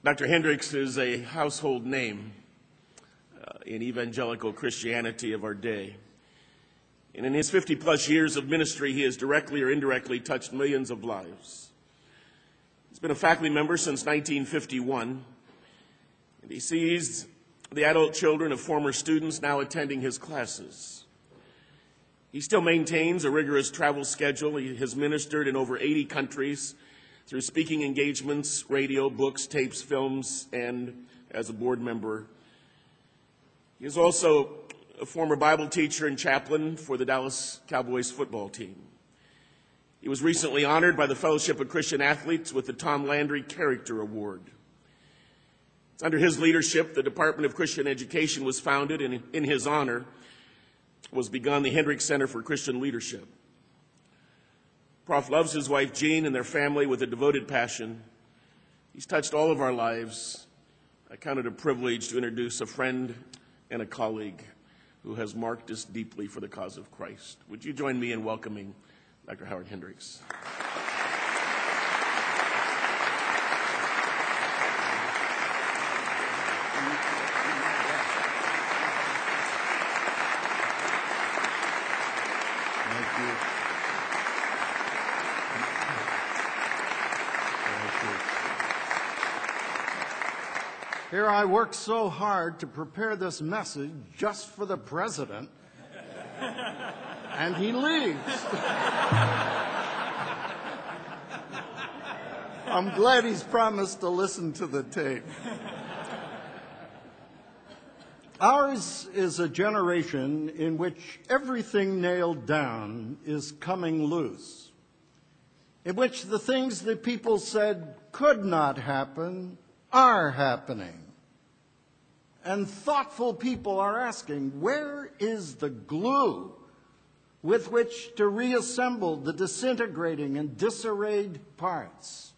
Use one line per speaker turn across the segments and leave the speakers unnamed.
Dr. Hendricks is a household name in evangelical Christianity of our day. And in his 50-plus years of ministry, he has directly or indirectly touched millions of lives. He's been a faculty member since 1951, and he sees the adult children of former students now attending his classes. He still maintains a rigorous travel schedule. He has ministered in over 80 countries through speaking engagements, radio, books, tapes, films, and as a board member. He is also a former Bible teacher and chaplain for the Dallas Cowboys football team. He was recently honored by the Fellowship of Christian Athletes with the Tom Landry Character Award. It's under his leadership the Department of Christian Education was founded, and in his honor was begun the Hendricks Center for Christian Leadership. Prof loves his wife Jean and their family with a devoted passion. He's touched all of our lives. I count it a privilege to introduce a friend and a colleague who has marked us deeply for the cause of Christ. Would you join me in welcoming Dr. Howard Hendricks?
Thank you. Here I worked so hard to prepare this message just for the president, and he leaves. I'm glad he's promised to listen to the tape. Ours is a generation in which everything nailed down is coming loose, in which the things that people said could not happen are happening. And thoughtful people are asking, where is the glue with which to reassemble the disintegrating and disarrayed parts?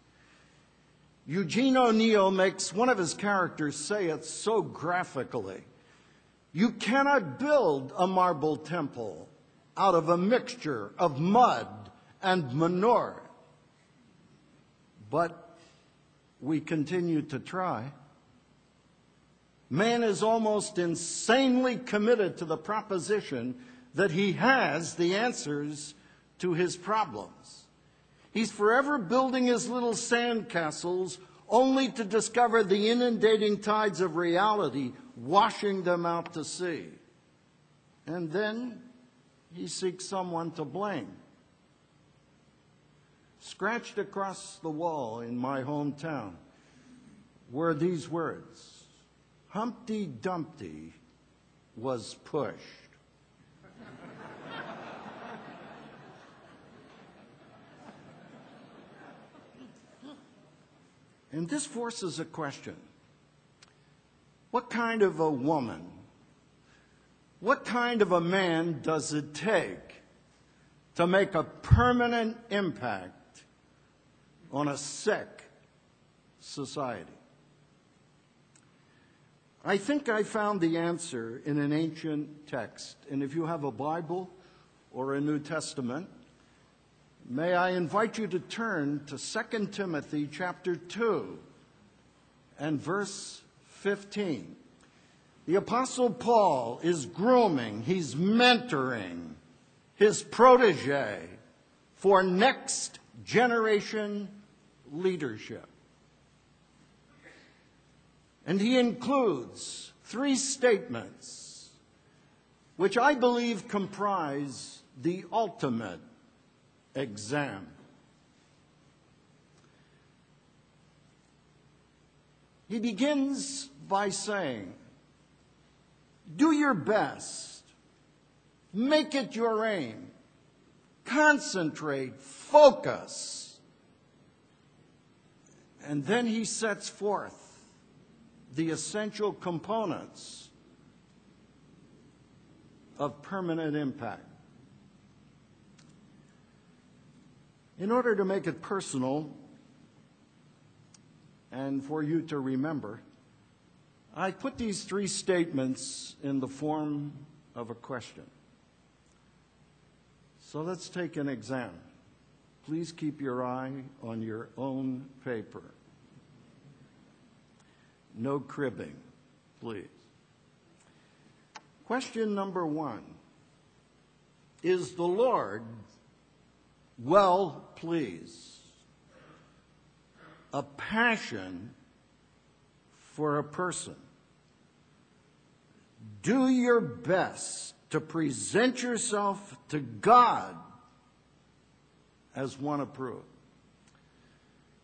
Eugene O'Neill makes one of his characters say it so graphically. You cannot build a marble temple out of a mixture of mud and manure. But we continue to try. Man is almost insanely committed to the proposition that he has the answers to his problems. He's forever building his little sandcastles only to discover the inundating tides of reality washing them out to sea. And then he seeks someone to blame. Scratched across the wall in my hometown were these words: Humpty Dumpty was pushed. And this forces a question. What kind of a woman, what kind of a man does it take to make a permanent impact on a sick society? I think I found the answer in an ancient text. And if you have a Bible or a New Testament, may I invite you to turn to 2 Timothy chapter 2 and verse 15. The Apostle Paul is grooming, he's mentoring his protege for next generation leadership. And he includes 3 statements which I believe comprise the ultimate exam. He begins by saying, do your best, make it your aim, concentrate, focus. And then he sets forth the essential components of permanent impact. In order to make it personal and for you to remember, I put these 3 statements in the form of a question. So let's take an exam. Please keep your eye on your own paper. No cribbing, please. Question number 1. Is the Lord well pleased? A passion for a person. Do your best to present yourself to God as one approved.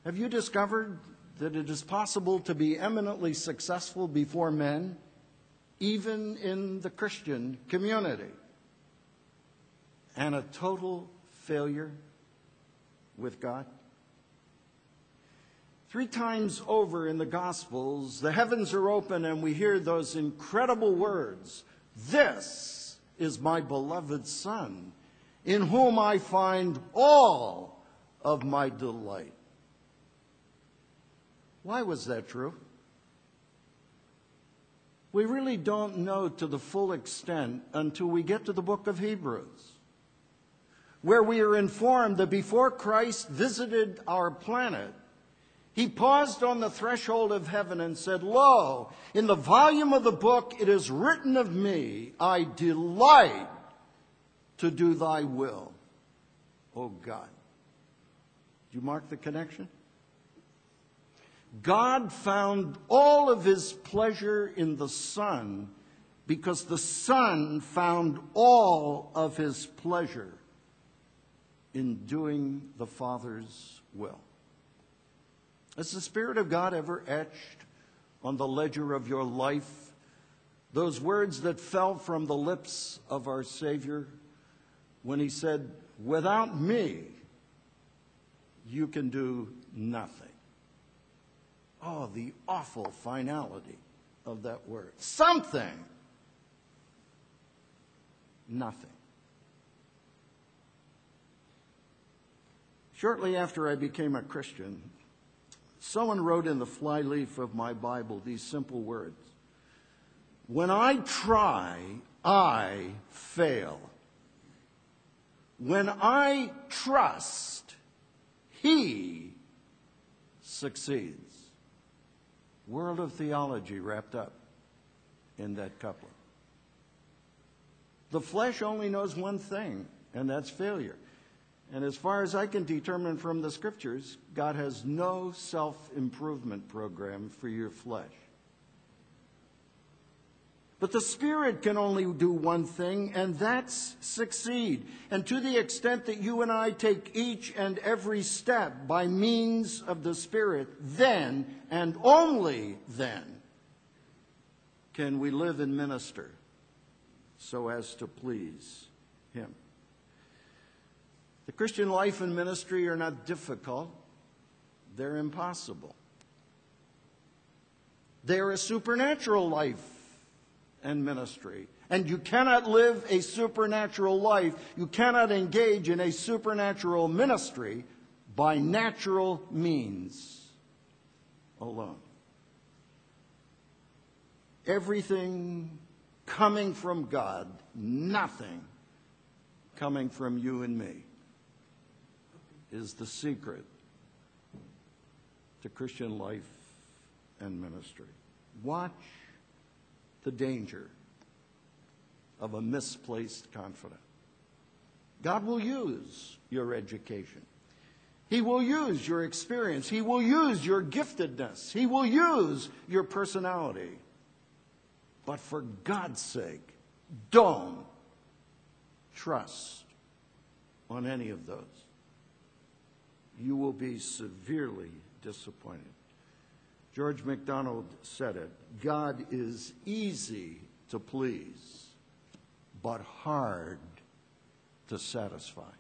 Have you discovered that it is possible to be eminently successful before men, even in the Christian community, and a total failure with God? 3 times over in the Gospels, the heavens are open and we hear those incredible words, "This is my beloved Son, in whom I find all of my delight." Why was that true? We really don't know to the full extent until we get to the book of Hebrews, where we are informed that before Christ visited our planet, he paused on the threshold of heaven and said, "Lo, in the volume of the book it is written of me, I delight to do thy will, O God." Do you mark the connection? God found all of his pleasure in the Son because the Son found all of his pleasure in doing the Father's will. Has the Spirit of God ever etched on the ledger of your life those words that fell from the lips of our Savior when he said, "Without me, you can do nothing"? Oh, the awful finality of that word. Something. Nothing. Shortly after I became a Christian, someone wrote in the flyleaf of my Bible these simple words: "When I try, I fail. When I trust, he succeeds." World of theology wrapped up in that couplet. The flesh only knows one thing, and that's failure. And as far as I can determine from the Scriptures, God has no self-improvement program for your flesh. But the Spirit can only do one thing, and that's succeed. And to the extent that you and I take each and every step by means of the Spirit, then and only then can we live and minister so as to please him. The Christian life and ministry are not difficult. They're impossible. They're a supernatural life and ministry. And you cannot live a supernatural life, you cannot engage in a supernatural ministry by natural means alone. Everything coming from God, nothing coming from you and me, is the secret to Christian life and ministry. Watch the danger of a misplaced confidence. God will use your education. He will use your experience. He will use your giftedness. He will use your personality. But for God's sake, don't trust on any of those. You will be severely disappointed. George MacDonald said it: God is easy to please, but hard to satisfy.